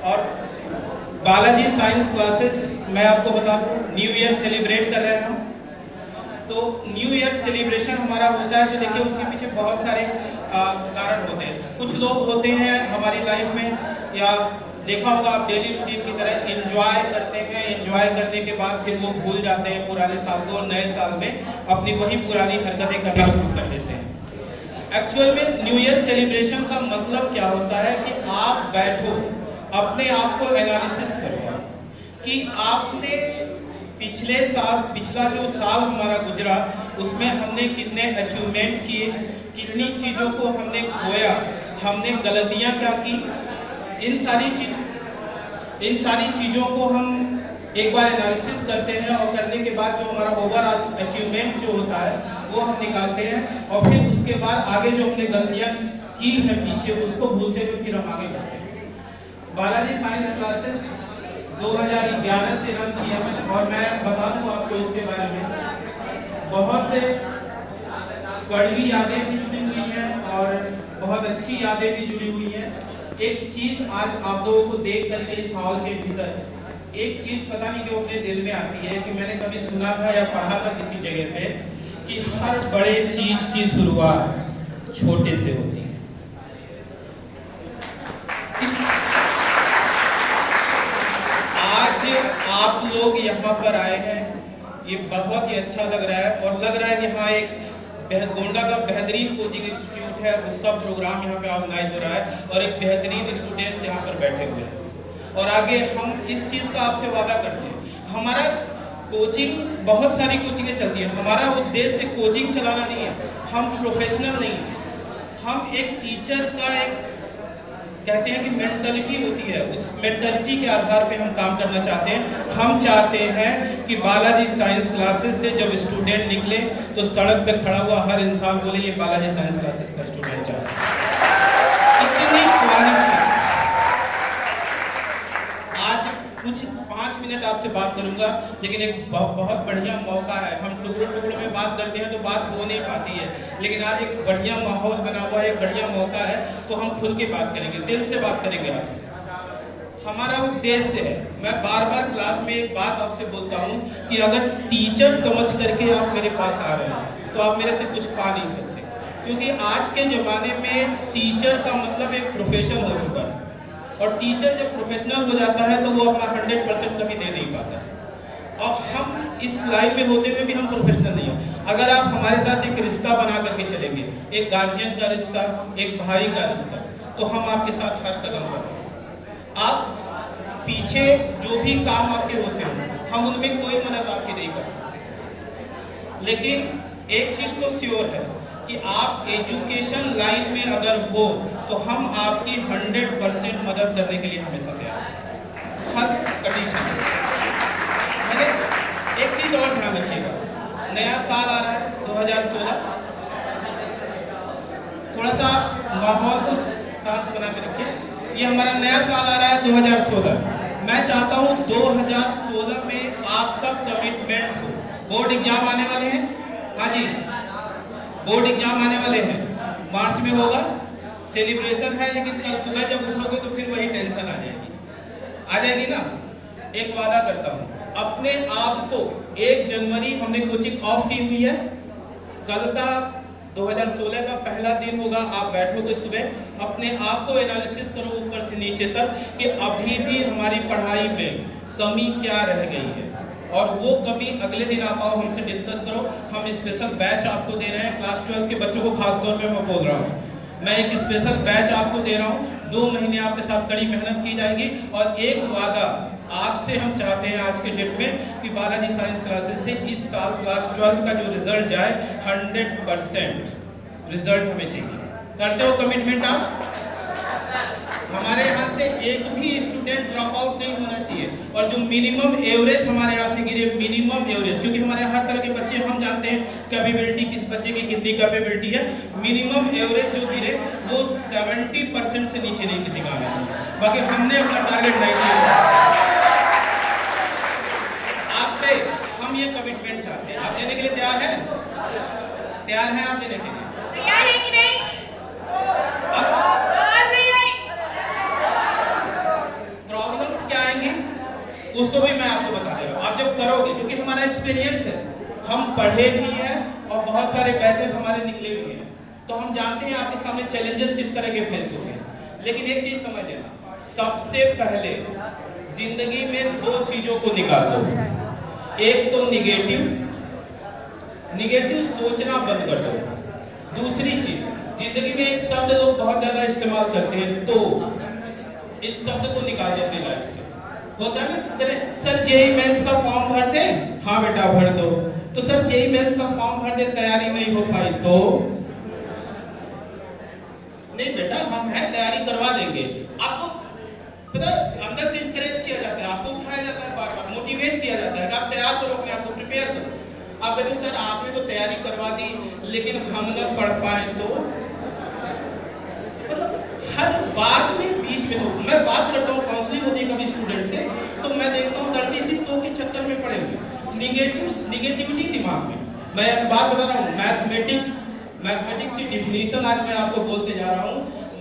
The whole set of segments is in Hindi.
और बालाजी साइंस क्लासेस, मैं आपको बता दूं, न्यू ईयर सेलिब्रेट कर रहे हैं हम। तो न्यू ईयर सेलिब्रेशन हमारा होता है, तो देखिए उसके पीछे बहुत सारे कारण होते हैं। कुछ लोग होते हैं हमारी लाइफ में, या देखा होगा आप डेली रूटीन की तरह एंजॉय करते हैं, एंजॉय करने के बाद फिर वो भूल जाते हैं पुराने साल को और नए साल में अपनी वही पुरानी हरकतें करना शुरू कर देते हैं। एक्चुअल में न्यू ईयर सेलिब्रेशन का मतलब क्या होता है कि आप बैठो, अपने आप को एनालिसिस करो कि आपने पिछले साल, पिछला जो साल हमारा गुजरा, उसमें हमने कितने अचीवमेंट किए, कितनी चीज़ों को हमने खोया, हमने गलतियां क्या की, इन सारी चीज़ों को हम एक बार एनालिसिस करते हैं और करने के बाद जो हमारा ओवरऑल अचीवमेंट जो होता है वो हम निकालते हैं, और फिर उसके बाद आगे जो हमने गलतियां की हैं पीछे, उसको भूलते हुए फिर हम आगे बढ़ते हैं। बालाजी साइंस क्लासेस 2011 से रन किया है, और मैं बता दूं आपको इसके बारे में, बहुत कड़वी यादें भी जुड़ी हुई हैं और बहुत अच्छी यादें भी जुड़ी हुई हैं। एक चीज आज आप लोगों को देख करके इस हॉल के भीतर एक चीज पता नहीं क्यों अपने दिल में आती है कि मैंने कभी सुना था या पढ़ा था किसी जगह पे कि हर बड़े चीज की शुरुआत छोटे से होती है। आप लोग यहाँ पर आए हैं, ये बहुत ही अच्छा लग रहा है, और लग रहा है कि हाँ, एक गोंडा का बेहतरीन कोचिंग इंस्टीट्यूट है, उसका प्रोग्राम यहाँ पे ऑर्गेनाइज हो रहा है और एक बेहतरीन स्टूडेंट्स यहाँ पर बैठे हुए हैं। और आगे हम इस चीज़ का आपसे वादा करते हैं, हमारा कोचिंग, बहुत सारी कोचिंगें चलती हैं, हमारा उद्देश्य कोचिंग चलाना नहीं है, हम प्रोफेशनल नहीं हैं, हम एक टीचर का एक कहते हैं कि मेंटलिटी होती है, उस मेंटलिटी के आधार पे हम काम करना चाहते हैं। हम चाहते हैं कि बालाजी साइंस क्लासेस से जब स्टूडेंट निकले तो सड़क पे खड़ा हुआ हर इंसान बोले ये बालाजी साइंस क्लासेस का स्टूडेंट चाहते हैं। इतनी क्वालिटी। आज कुछ 5 मिनट आपसे बात करूंगा, लेकिन एक बहुत बढ़िया मौका है। हम टुकड़ों में बात करते हैं तो बात हो नहीं पाती है, लेकिन आज एक बढ़िया माहौल बना हुआ है, एक बढ़िया मौका है, तो हम खुल के बात करेंगे, दिल से बात करेंगे आपसे। हमारा उद्देश्य है, मैं बार बार क्लास में एक बात आपसे बोलता हूँ कि अगर टीचर समझ करके आप मेरे पास आ रहे हैं तो आप मेरे से कुछ पा नहीं सकते, क्योंकि आज के ज़माने में टीचर का मतलब एक प्रोफेशन हो चुका है, और टीचर जब प्रोफेशनल हो जाता है तो वो अपना 100% कभी दे नहीं पाता है। और हम इस लाइन में होते हुए भी हम प्रोफेशनल नहीं हैं। अगर आप हमारे साथ एक रिश्ता बना करके चलेंगे, एक गार्जियन का रिश्ता, एक भाई का रिश्ता, तो हम आपके साथ हर कदम पर, आप पीछे जो भी काम आपके होते हो, हम उनमें कोई मदद आपकी नहीं कर सकते, लेकिन एक चीज तो श्योर है कि आप एजुकेशन लाइन में अगर हो तो हम आपकी 100% मदद करने के लिए हमेशा तैयार हैं, हर कंडीशन में। एक चीज और ध्यान रखिएगा, नया साल आ रहा है 2016, थोड़ा सा माहौल को शांत बना के रखिए। ये हमारा नया साल आ रहा है 2016। मैं चाहता हूँ 2016 में आपका कमिटमेंट हो। बोर्ड एग्जाम आने वाले हैं, हाँ जी, बोर्ड एग्जाम आने वाले हैं, मार्च में होगा, सेलिब्रेशन है, लेकिन कल सुबह जब उठोगे तो फिर वही टेंशन आ जाएगी ना। एक वादा करता हूँ, अपने आप को 1 जनवरी हमने कोचिंग ऑफ की हुई है, कल का 2016 का पहला दिन होगा, आप बैठोगे सुबह, अपने आप को एनालिसिस करो ऊपर से नीचे तक कि अभी भी हमारी पढ़ाई में कमी क्या रह गई है, और वो कमी अगले दिन आप आओ हमसे डिस्कस करो। हम स्पेशल बैच आपको दे रहे हैं, क्लास 12 के बच्चों को खास तौर पे मैं बोल रहा हूँ, मैं एक स्पेशल बैच आपको दे रहा हूँ। 2 महीने आपके साथ कड़ी मेहनत की जाएगी, और एक वादा आपसे हम चाहते हैं आज के डेट में कि बालाजी साइंस क्लासेस से इस साल क्लास 12 का जो रिजल्ट जाए 100% रिजल्ट हमें चाहिए। करते हो कमिटमेंट आप? हमारे यहाँ से एक भी स्टूडेंट ड्रॉप आउट नहीं होना चाहिए, और जो मिनिमम एवरेज हमारे यहाँ से गिरे, मिनिमम एवरेज, क्योंकि हमारे हर तरह के बच्चे हम जानते हैं कैपेबिलिटी किस बच्चे की कितनी कैपेबिलिटी है, मिनिमम एवरेज जो गिरे वो 70% से नीचे नहीं किसी का आना चाहिए। बाकी हमने अपना टारगेट नहीं किया, आपसे हम ये कमिटमेंट चाहते हैं। आप देने के लिए तैयार हैं? तैयार हैं आप देने के लिए? तैयार है कि नहीं? उसको भी मैं आपको बता दे रहा हूँ। आप जब करोगे, क्योंकि हमारा एक्सपीरियंस है, हम पढ़े भी हैं और बहुत सारे बैचेस हमारे निकले भी हैं, तो हम जानते हैं आपके सामने चैलेंजेस किस तरह के फेस होंगे। लेकिन एक चीज समझ लेना, सबसे पहले जिंदगी में दो चीजों को निकाल दो। एक तो निगेटिव सोचना बंद कर दो। दूसरी चीज, जिंदगी में एक शब्द लोग बहुत ज्यादा इस्तेमाल करते हैं, तो इस शब्द को निकाल दो अपनी लाइफ से। होता है ना, कहते सर जेईई मेंस का फॉर्म भर दे, हाँ बेटा भर दो। तो सर जेईई मेंस का फॉर्म भर दे, तैयारी नहीं हो पाई तो नहीं बेटा हम है तैयारी करवा देंगे। आपको पता अंदर से इंकरेज किया जाता है, आपको उठाया जाता है, बार बार मोटिवेट किया जाता है कि आप तैयार करो अपने आप को, प्रिपेयर करो। आप कहते सर आपने तो तैयारी करवा दी लेकिन हम न पढ़ पाए तो, मतलब हर बात में बीच में हो। मैं बात करता हूँ, काउंसलिंग होती है कभी स्टूडेंट से, तो मैं देखता हूँ लड़के इसी तो के चक्कर में पड़े हुए, निगेटिविटी दिमाग में। मैं एक बात बता रहा हूँ, मैथमेटिक्स की डिफिनीशन आज मैं आपको बोलते जा रहा हूँ।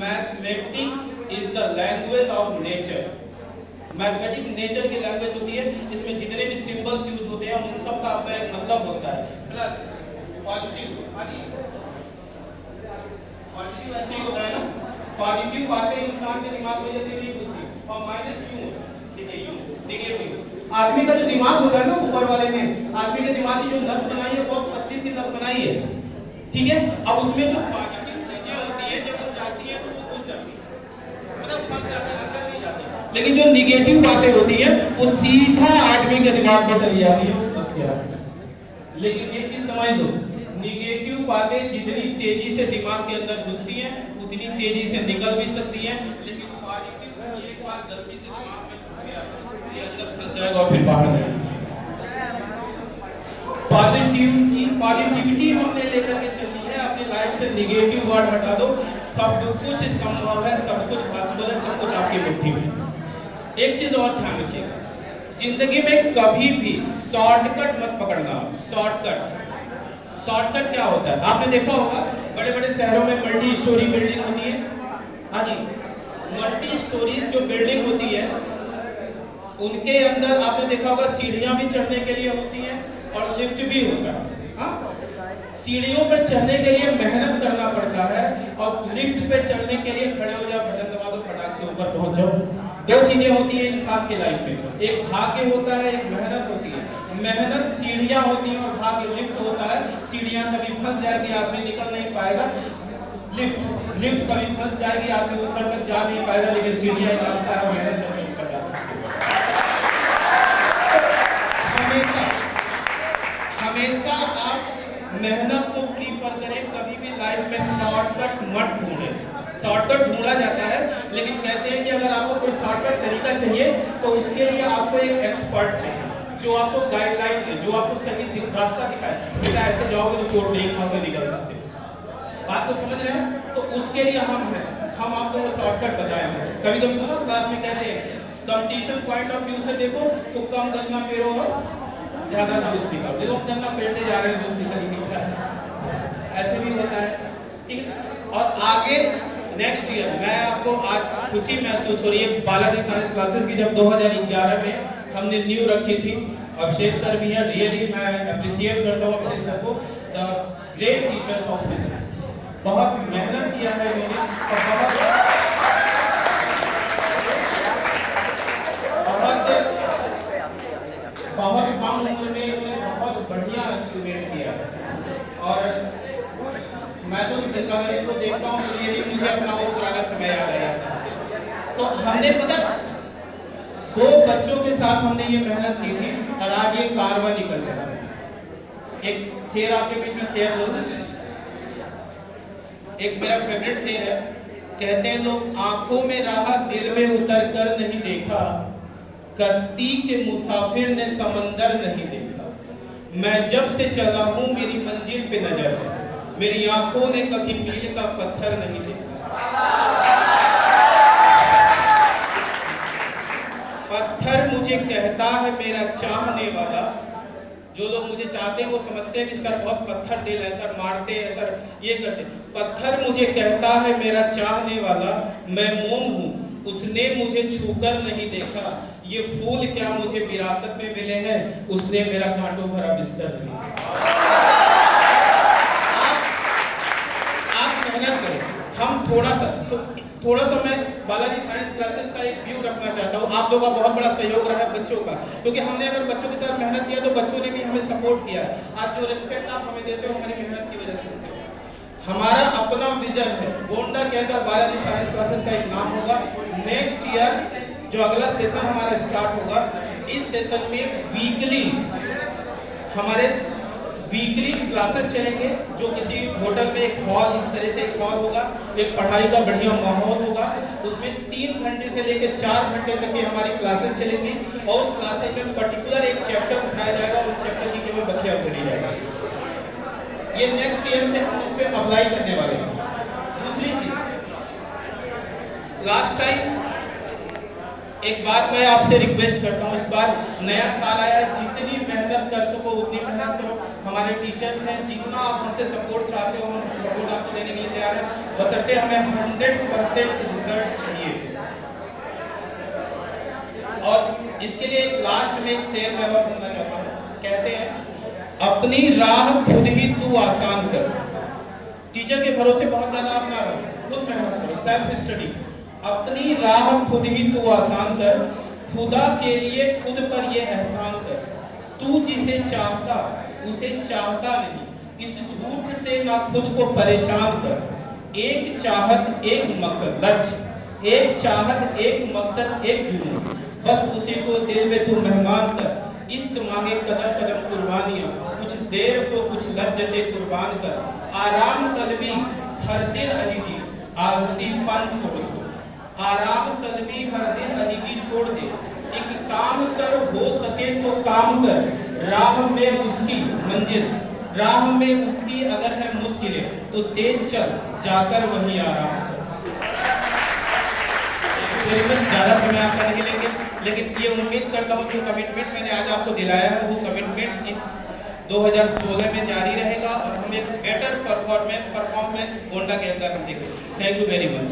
Mathematics is the language of nature. Mathematics nature की लैंग्वेज होती है, इसमें जितने भी सिंबल्स यूज होते हैं उन सब का अपना एक मतलब होता है। प्लस पॉजिटिव, पॉजिटिव ऐसे ही होता है ना, पॉजिटिव बातें इंसान के दिमाग में जल्दी नहीं घुसती, और माइनस क्यों, नेगेटिव। आदमी का जो दिमाग होता है ना, ऊपर वाले ने आदमी के दिमाग की जो नस बनाई है बहुत पतली सी नस बनाई है, ठीक है। अब उसमें जो पॉजिटिव चीजें होती है जब वो जाती है तो वो घुस जाती है, मतलब फंस जाती है, अंदर नहीं जाती। लेकिन जो निगेटिव बातें होती है वो सीधा आदमी के दिमाग में चली जाती है। लेकिन एक चीज समझ लो, निगेटिव बातें जितनी तेजी से दिमाग के अंदर घुसती हैं उतनी तेजी से निकल भी सकती हैं, लेकिन पॉजिटिव एक बार गलती से दिमाग में घुस गया ये अंदर फंस जाएगा और फिर बाहर नहीं। पॉजिटिविटी हमने लेकर के चलनी है अपनी लाइफ से, निगेटिव वर्ड हटा दो। सब कुछ संभव है, सब कुछ पॉसिबल है, सब कुछ आपकी मुट्ठी में। एक चीज और ध्यान रखिएगा, जिंदगी में कभी भी शॉर्टकट मत पकड़ना। शॉर्टकट क्या होता है आपने देखा होगा, बड़े बड़े शहरों में मल्टी स्टोरी बिल्डिंग होती है। हाँ जी, मल्टी स्टोरीज जो बिल्डिंग होती है उनके अंदर आपने देखा होगा सीढ़ियां भी चढ़ने के लिए होती हैं और लिफ्ट भी होता है। हाँ, सीढ़ियों पर चढ़ने के लिए मेहनत करना पड़ता है और लिफ्ट पे चढ़ने के लिए खड़े हो जाओ, बटन दबा दो, फटाक से ऊपर पहुंच जाओ। दो चीजें होती है इंसान के लाइफ में, एक भाग्य होता है, एक मेहनत होती है। मेहनत सीढ़ियां होती हैं और भाग्य लिफ्ट होता है। सीढ़ियां कभी फंस जाएगी, आदमी निकल नहीं पाएगा। लिफ्ट कभी फंस जाएगी, आदमी ऊपर तक जा नहीं पाएगा, लेकिन सीढ़ियां एक रास्ता है, मेहनत करके ऊपर जा सकते हैं। हमेशा आप मेहनत को प्रीफर करें, कभी भी लाइफ में शॉर्टकट मत ढूंढें। शॉर्टकट ढूंढा जाता है, लेकिन कहते हैं कि अगर आपको कोई शॉर्टकट तरीका चाहिए तो उसके लिए आपको एक एक्सपर्ट चाहिए जो आपको गाइडलाइन दे, जो आपको सही रास्ता दिखाए। बेटा ऐसे जाओगे तो चोट नहीं खाओगे, निकल सकते। बात को समझ रहे हैं? तो उसके लिए हम हैं, हम आपको वो शॉर्टकट बताएंगे। कभी कभी सुनो क्लास में कहते हैं कंपटीशन पॉइंट ऑफ व्यू से देखो तो कम गन्ना पेरो और ज्यादा जूस निकालो। देखो गन्ना पेरते जा रहे हैं, जूस निकल नहीं रहा है, ऐसे भी होता है, ठीक है। और आगे नेक्स्ट ईयर मैं आपको आज खुशी महसूस हो रही है बालाजी साइंस क्लासेस की, जब 2011 में हमने न्यू रखी थी। अभिषेक सर भी है, रियली मैं अप्रिशिएट करता हूँ अभिषेक सर को, the great teachers of business. बहुत मेहनत किया है इन्होंने और बहुत कम उम्र में इन्होंने बहुत बढ़िया अचीवमेंट किया है। और मैं तो इनको देखता हूँ तो ये मुझे अपना वो पुराना समय याद आ जाता है। तो हमने पता 2 बच्चों के साथ हमने ये मेहनत की थी और आज ये कारवां निकल चला। एक शेर आपके बीच में शेर बोलूं, एक मेरा फेवरेट शेर है, कहते हैं लोग आंखों में रहा दिल में उतर कर नहीं देखा, कश्ती के मुसाफिर ने समंदर नहीं देखा, मैं जब से चला हूं मेरी मंजिल पे नजर है, मेरी आंखों ने कभी मील का पत्थर नहीं देखा। पत्थर मुझे कहता है मेरा चाहने वाला, जो लोग मुझे चाहते हैं वो समझते हैं कि सर बहुत पत्थर दिल है, सर मारते हैं, सर ये करते हैं। पत्थर मुझे कहता है मेरा चाहने वाला, मैं मोम हूँ उसने मुझे छूकर नहीं देखा, ये फूल क्या मुझे विरासत में मिले हैं, उसने मेरा कांटों भरा बिस्तर दिया। आप मेहनत करें। हम थोड़ा सा मैं बालाजी साइंस क्लासेस का एक व्यू रखना चाहता हूँ। आप लोगों का बहुत बड़ा सहयोग रहा है बच्चों का, क्योंकि हमने अगर बच्चों के साथ मेहनत किया तो बच्चों ने भी हमें सपोर्ट किया। आज जो रिस्पेक्ट आप हमें देते हो हमारी मेहनत की वजह से। हमारा अपना विजन है, गोंडा के अंदर बालाजी साइंस क्लासेस का एक नाम होगा। नेक्स्ट ईयर जो अगला सेशन हमारा स्टार्ट होगा, इस सेशन में वीकली क्लासेस चलेंगे, जो किसी होटल में एक हॉल, इस तरह से एक हॉल होगा, एक पढ़ाई का बढ़िया माहौल होगा, उसमें 3 घंटे से लेकर 4 घंटे तक की हमारी क्लासेस चलेंगी और उस क्लासेस में पर्टिकुलर एक चैप्टर उठाया जाएगा और उस चैप्टर की केवल व्याख्या करी जाएगी। ये नेक्स्ट ईयर से हम उस पर अप्लाई करने वाले हैं। दूसरी चीज, लास्ट टाइम एक बात मैं आपसे रिक्वेस्ट करता हूँ, इस बार नया साल आया है, जितनी मेहनत कर सको उतनी मेहनत करो। हमारे टीचर्स हैं, जितना आप हमसे सपोर्ट चाहते हो हम सपोर्ट आपको देने के लिए तैयार हैं, बशर्ते हमें 100% रिजल्ट चाहिए। और इसके लिए लास्ट में एक शेर मैं और बोलना चाहता हूँ। कहते हैं, अपनी राह खुद ही तू आसान कर। टीचर के भरोसे बहुत ज्यादा आप ना रहो, खुद मेहनत करो, सेल्फ स्टडी। अपनी राह खुद ही तू आसान कर, खुदा के लिए खुद पर ये एहसान कर। तू जिसे चाहता उसे चाहता नहीं, इस झूठ से ना खुद को परेशान कर। एक चाहत एक मकसद, लक्ष्य एक चाहत एक मकसद एक जुनून, बस उसी को दिल में तू मेहमान कर। इश्क मांगे कदम कदम कुर्बानियां, कुछ देर को कुछ लज्जतें कुर्बान कर। आराम कल्बी हर दिन अनिकी, आलसीपन छोड़ दे। आराम कल्बी हर दिन अनिकी छोड़ दे। एक काम कर, हो सके तो काम कर। राह में उसकी मंजिल, राह में उसकी अगर है मुश्किलें, तो तेज चल जाकर वहीं आराम कर। ज्यादा समय आपका नहीं लेंगे, लेकिन ये उम्मीद करता हूँ जो कमिटमेंट मैंने आज आपको दिलाया है वो कमिटमेंट इस 2016 में जारी रहेगा और हम एक बेटर परफॉर्मेंस गोंडा के अंदर हम देखेंगे। Thank you very much.